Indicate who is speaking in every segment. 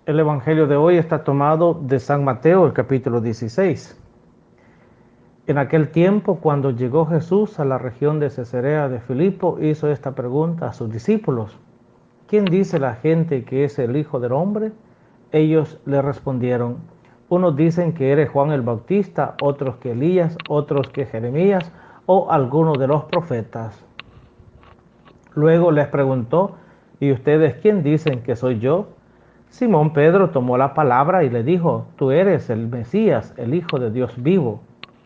Speaker 1: El Evangelio de hoy está tomado de San Mateo, el capítulo 16. En aquel tiempo, cuando llegó Jesús a la región de Cesarea de Filipo, hizo esta pregunta a sus discípulos: ¿Quién dice la gente que es el Hijo del Hombre? Ellos le respondieron: unos dicen que eres Juan el Bautista, otros que Elías, otros que Jeremías o alguno de los profetas. Luego les preguntó: ¿y ustedes quién dicen que soy yo? Simón Pedro tomó la palabra y le dijo: tú eres el Mesías, el Hijo de Dios vivo.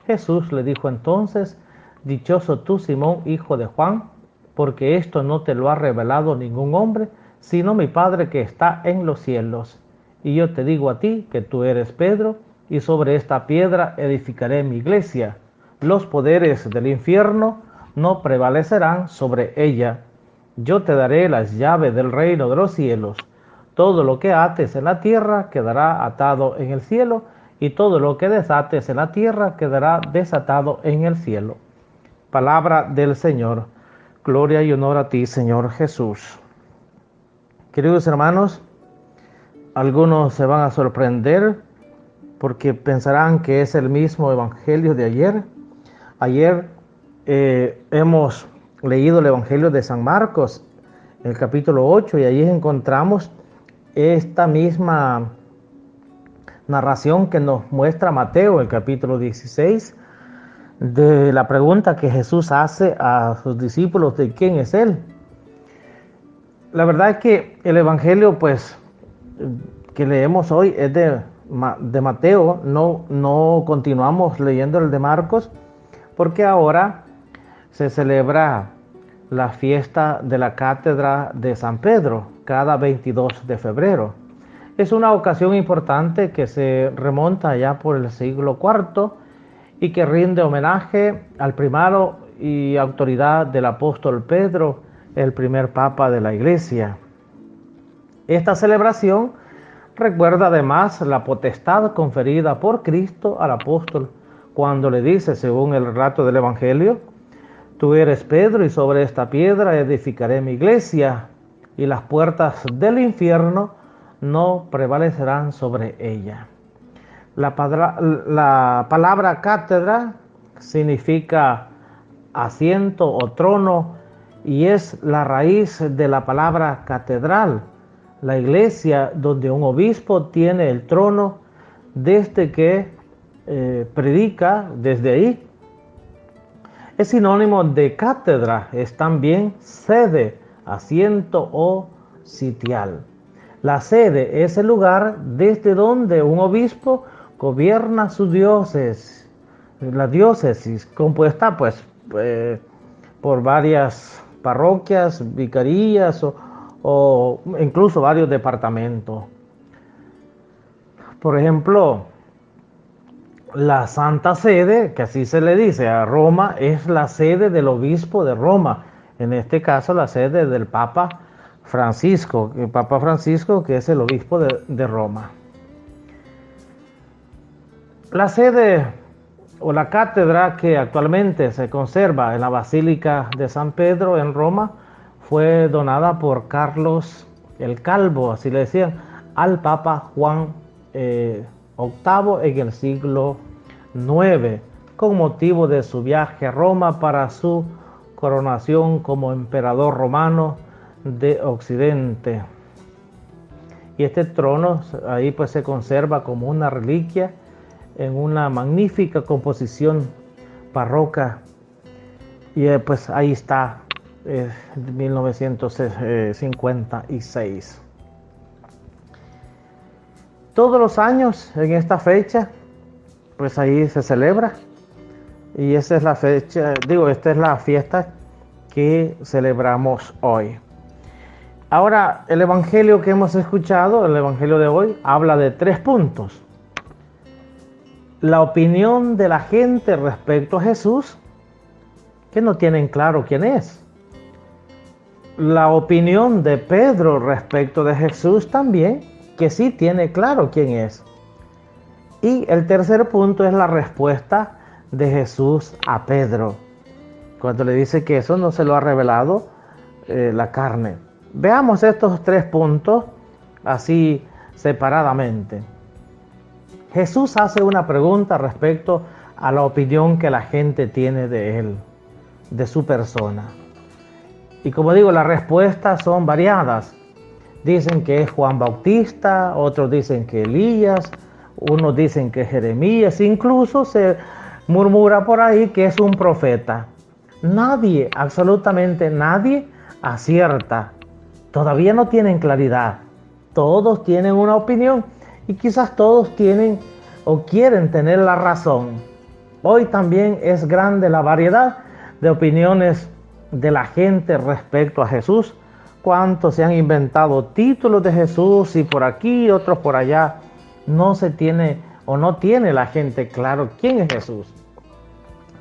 Speaker 1: Jesús le dijo entonces: dichoso tú, Simón, hijo de Juan, porque esto no te lo ha revelado ningún hombre, sino mi Padre que está en los cielos. Y yo te digo a ti que tú eres Pedro, y sobre esta piedra edificaré mi iglesia. Los poderes del infierno no prevalecerán sobre ella. Yo te daré las llaves del reino de los cielos. Todo lo que ates en la tierra quedará atado en el cielo, y todo lo que desates en la tierra quedará desatado en el cielo. Palabra del Señor. Gloria y honor a ti, Señor Jesús. Queridos hermanos, algunos se van a sorprender porque pensarán que es el mismo evangelio de ayer. Ayer hemos leído el evangelio de San Marcos, el capítulo 8, y allí encontramos esta misma narración que nos muestra Mateo, el capítulo 16, de la pregunta que Jesús hace a sus discípulos de quién es Él. La verdad es que el evangelio que leemos hoy es de Mateo, no continuamos leyendo el de Marcos, porque ahora se celebra la fiesta de la cátedra de San Pedro cada 22 de febrero. Es una ocasión importante que se remonta allá por el siglo IV y que rinde homenaje al primado y autoridad del apóstol Pedro, el primer papa de la Iglesia. Esta celebración recuerda además la potestad conferida por Cristo al apóstol cuando le dice, según el relato del Evangelio: tú eres Pedro, y sobre esta piedra edificaré mi iglesia, y las puertas del infierno no prevalecerán sobre ella. La palabra cátedra significa asiento o trono, y es la raíz de la palabra catedral, la iglesia donde un obispo tiene el trono desde que predica, desde ahí. Es sinónimo de cátedra, es también sede, asiento o sitial. La sede es el lugar desde donde un obispo gobierna su diócesis, la diócesis compuesta por varias parroquias, vicarías o incluso varios departamentos. Por ejemplo, la Santa Sede, que así se le dice a Roma, es la sede del obispo de Roma. En este caso, la sede del Papa Francisco, que es el obispo de Roma. La sede o la cátedra que actualmente se conserva en la Basílica de San Pedro en Roma fue donada por Carlos el Calvo, así le decían, al Papa Juan VIII en el siglo IX, con motivo de su viaje a Roma para su coronación como emperador romano de Occidente. Y este trono ahí se conserva como una reliquia en una magnífica composición barroca, y ahí está, 1956. Todos los años en esta fecha ahí se celebra, y esa es la fecha, esta es la fiesta que celebramos hoy. Ahora, el evangelio que hemos escuchado, el evangelio de hoy, habla de 3 puntos: la opinión de la gente respecto a Jesús, que no tienen claro quién es; la opinión de Pedro respecto de Jesús también, que sí tiene claro quién es; y el tercer punto es la respuesta de Jesús a Pedro, cuando le dice que eso no se lo ha revelado la carne. Veamos estos 3 puntos, así separadamente. Jesús hace una pregunta respecto a la opinión que la gente tiene de él, de su persona. Y como digo, las respuestas son variadas. Dicen que es Juan Bautista, otros dicen que Elías, unos dicen que es Jeremías, incluso se murmura por ahí que es un profeta. Nadie, absolutamente nadie, acierta. Todavía no tienen claridad. Todos tienen una opinión y quizás todos tienen o quieren tener la razón. Hoy también es grande la variedad de opiniones de la gente respecto a Jesús. Cuántos se han inventado títulos de Jesús y por aquí, otros por allá. No se tiene o no tiene la gente claro quién es Jesús.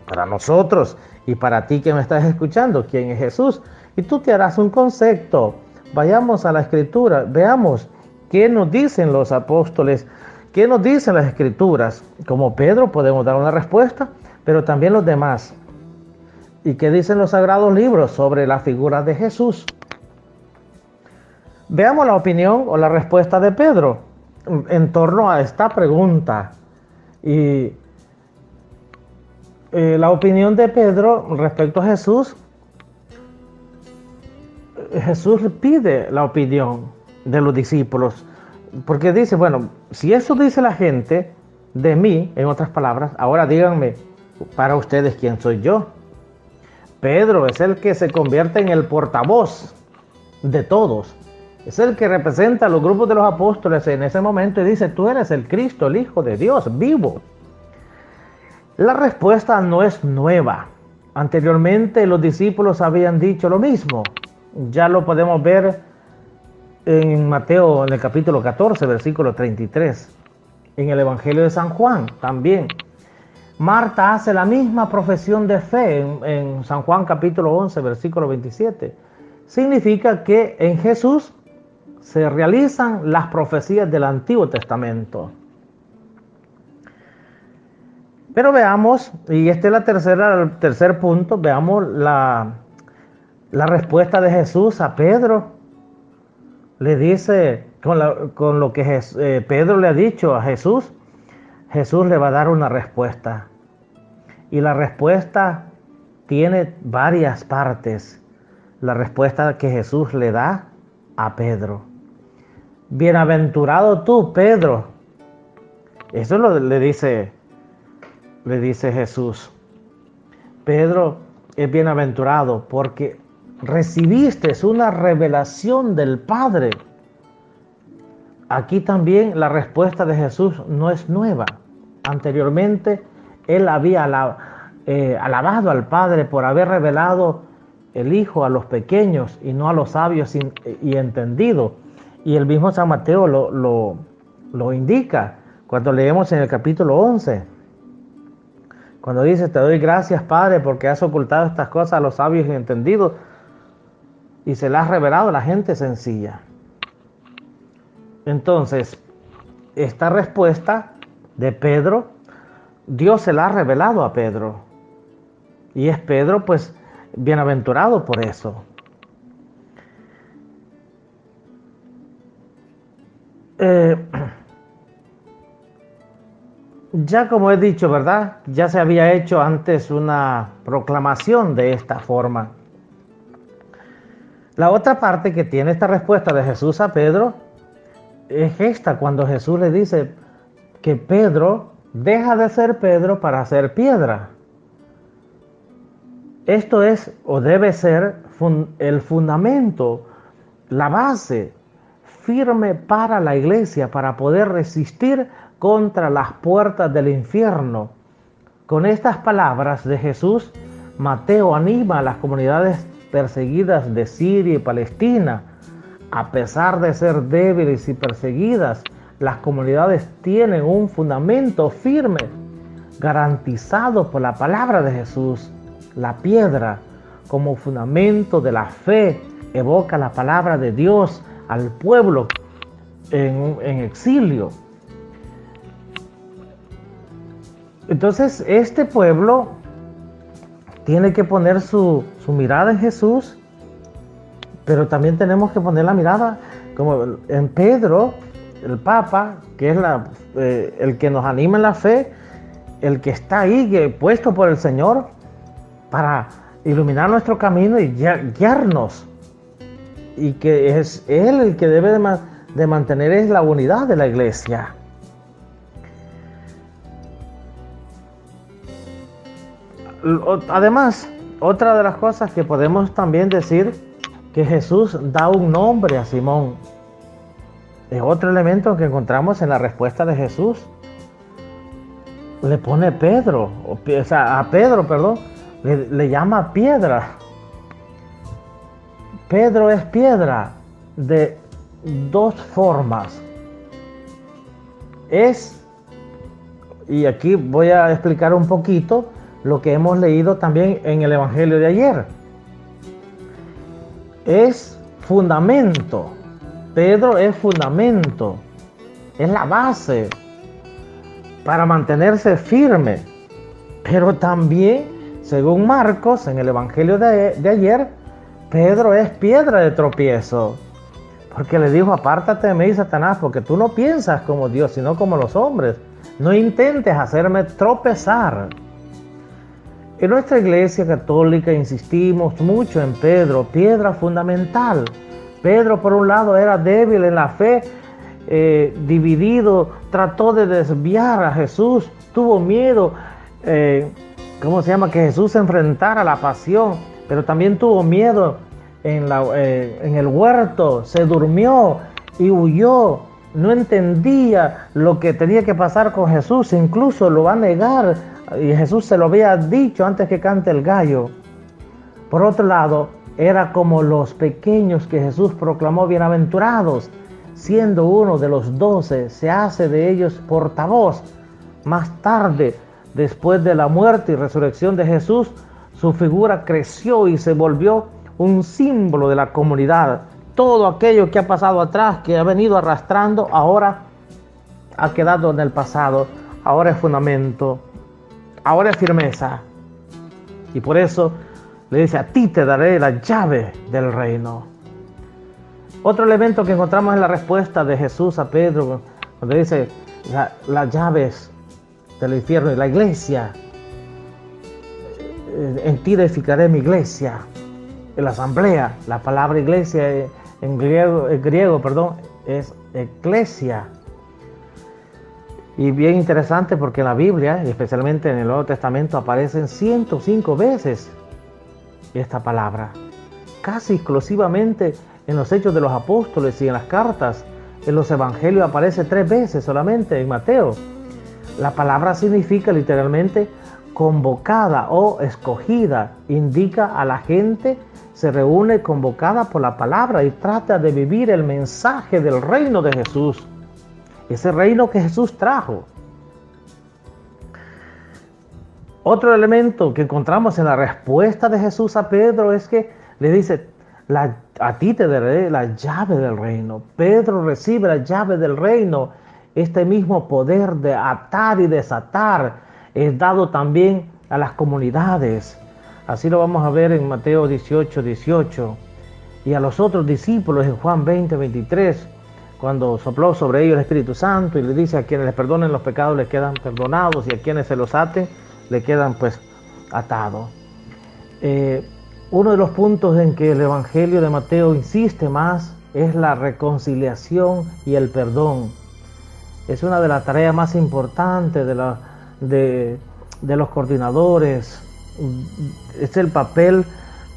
Speaker 1: Para nosotros y para ti que me estás escuchando, quién es Jesús. Y tú te harás un concepto. Vayamos a la Escritura, veamos qué nos dicen los apóstoles, qué nos dicen las Escrituras. Como Pedro podemos dar una respuesta, pero también los demás. ¿Y qué dicen los sagrados libros sobre la figura de Jesús? Veamos la opinión o la respuesta de Pedro en torno a esta pregunta. Y la opinión de Pedro respecto a Jesús, Jesús pide la opinión de los discípulos, porque dice, bueno, si eso dice la gente de mí, en otras palabras, ahora díganme para ustedes quién soy yo. Pedro es el que se convierte en el portavoz de todos. Es el que representa a los grupos de los apóstoles en ese momento y dice, tú eres el Cristo, el Hijo de Dios, vivo. La respuesta no es nueva. Anteriormente los discípulos habían dicho lo mismo. Ya lo podemos ver en Mateo, en el capítulo 14, versículo 33. En el Evangelio de San Juan también. Marta hace la misma profesión de fe en San Juan capítulo 11, versículo 27. Significa que en Jesús se realizan las profecías del Antiguo Testamento. Pero veamos, y este es el tercer punto, veamos la respuesta de Jesús a Pedro. Le dice, con lo que Pedro le ha dicho a Jesús, Jesús le va a dar una respuesta. Y la respuesta tiene varias partes. La respuesta que Jesús le da a Pedro. Bienaventurado tú, Pedro. Eso le dice Jesús. Pedro es bienaventurado porque recibiste una revelación del Padre. Aquí también la respuesta de Jesús no es nueva. Anteriormente él había alabado al Padre por haber revelado el Hijo a los pequeños y no a los sabios y entendidos. Y el mismo San Mateo lo indica cuando leemos en el capítulo 11. Cuando dice, te doy gracias, Padre, porque has ocultado estas cosas a los sabios y entendidos y se las has revelado a la gente sencilla. Entonces, esta respuesta de Pedro, Dios se la ha revelado a Pedro. Y es Pedro, pues, bienaventurado por eso. Ya como he dicho, ¿verdad? Ya se había hecho antes una proclamación de esta forma. La otra parte que tiene esta respuesta de Jesús a Pedro es esta, cuando Jesús le dice que Pedro deja de ser Pedro para ser piedra. Esto es o debe ser el fundamento, la base firme para la iglesia, para poder resistir contra las puertas del infierno. Con estas palabras de Jesús, Mateo anima a las comunidades perseguidas de Siria y Palestina. A pesar de ser débiles y perseguidas, las comunidades tienen un fundamento firme, garantizado por la palabra de Jesús. La piedra, como fundamento de la fe, evoca la palabra de Dios al pueblo en exilio. Entonces, este pueblo tiene que poner su mirada en Jesús, pero también tenemos que poner la mirada como en Pedro el Papa, que es el que nos anima en la fe, el que está ahí puesto por el Señor para iluminar nuestro camino y guiarnos, y que es Él el que debe de mantener la unidad de la iglesia. Además, otra de las cosas que podemos también decir, que Jesús da un nombre a Simón. Es otro elemento que encontramos en la respuesta de Jesús. Le pone a Pedro, le llama piedra. Pedro es piedra de dos formas. Y aquí voy a explicar un poquito lo que hemos leído también en el Evangelio de ayer. Es fundamento. Pedro es fundamento. Es la base para mantenerse firme. Pero también, según Marcos, en el Evangelio de ayer, Pedro es piedra de tropiezo. Porque le dijo: apártate de mí, Satanás, porque tú no piensas como Dios, sino como los hombres. No intentes hacerme tropezar. En nuestra iglesia católica insistimos mucho en Pedro, piedra fundamental. Pedro, por un lado, era débil en la fe, dividido, trató de desviar a Jesús, tuvo miedo, que Jesús se enfrentara a la pasión, pero también tuvo miedo en el huerto, se durmió y huyó, no entendía lo que tenía que pasar con Jesús, incluso lo va a negar, y Jesús se lo había dicho antes que cante el gallo. Por otro lado, era como los pequeños que Jesús proclamó bienaventurados. Siendo uno de los 12, se hace de ellos portavoz. Más tarde, después de la muerte y resurrección de Jesús, su figura creció y se volvió un símbolo de la comunidad. Todo aquello que ha pasado atrás, que ha venido arrastrando, ahora ha quedado en el pasado. Ahora es fundamento, ahora es firmeza. Y por eso le dice: a ti te daré la llave del reino. Otro elemento que encontramos en la respuesta de Jesús a Pedro, cuando dice las llaves del infierno y la iglesia. En ti edificaré mi iglesia. En la asamblea, la palabra iglesia en griego, es eclesia. Y bien interesante porque en la Biblia, y especialmente en el Nuevo Testamento, aparecen 105 veces esta palabra. Casi exclusivamente en los Hechos de los Apóstoles y en las cartas. En los Evangelios aparece 3 veces solamente en Mateo. La palabra significa literalmente convocada o escogida. Indica a la gente, se reúne convocada por la palabra y trata de vivir el mensaje del reino de Jesús. Ese reino que Jesús trajo. Otro elemento que encontramos en la respuesta de Jesús a Pedro es que le dice: a ti te daré la llave del reino. Pedro recibe la llave del reino. Este mismo poder de atar y desatar es dado también a las comunidades. Así lo vamos a ver en Mateo 18:18. Y a los otros discípulos en Juan 20:23, cuando sopló sobre ellos el Espíritu Santo y le dice: a quienes les perdonen los pecados les quedan perdonados, y a quienes se los aten le quedan atados. Uno de los puntos en que el Evangelio de Mateo insiste más es la reconciliación y el perdón. Es una de las tareas más importantes de los coordinadores. Es el papel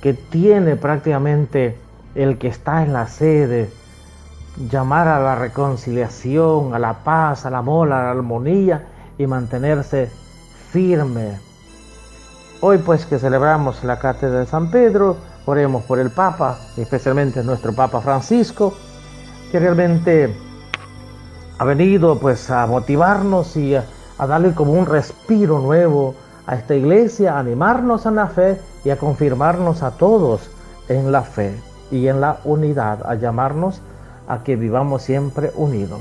Speaker 1: que tiene prácticamente el que está en la sede: llamar a la reconciliación, a la paz, al amor, a la armonía, y mantenerse firme. Hoy pues que celebramos la cátedra de San Pedro, oremos por el Papa, especialmente nuestro Papa Francisco, que realmente ha venido a motivarnos y a darle como un respiro nuevo a esta iglesia, a animarnos en la fe y a confirmarnos a todos en la fe y en la unidad, a llamarnos a que vivamos siempre unidos.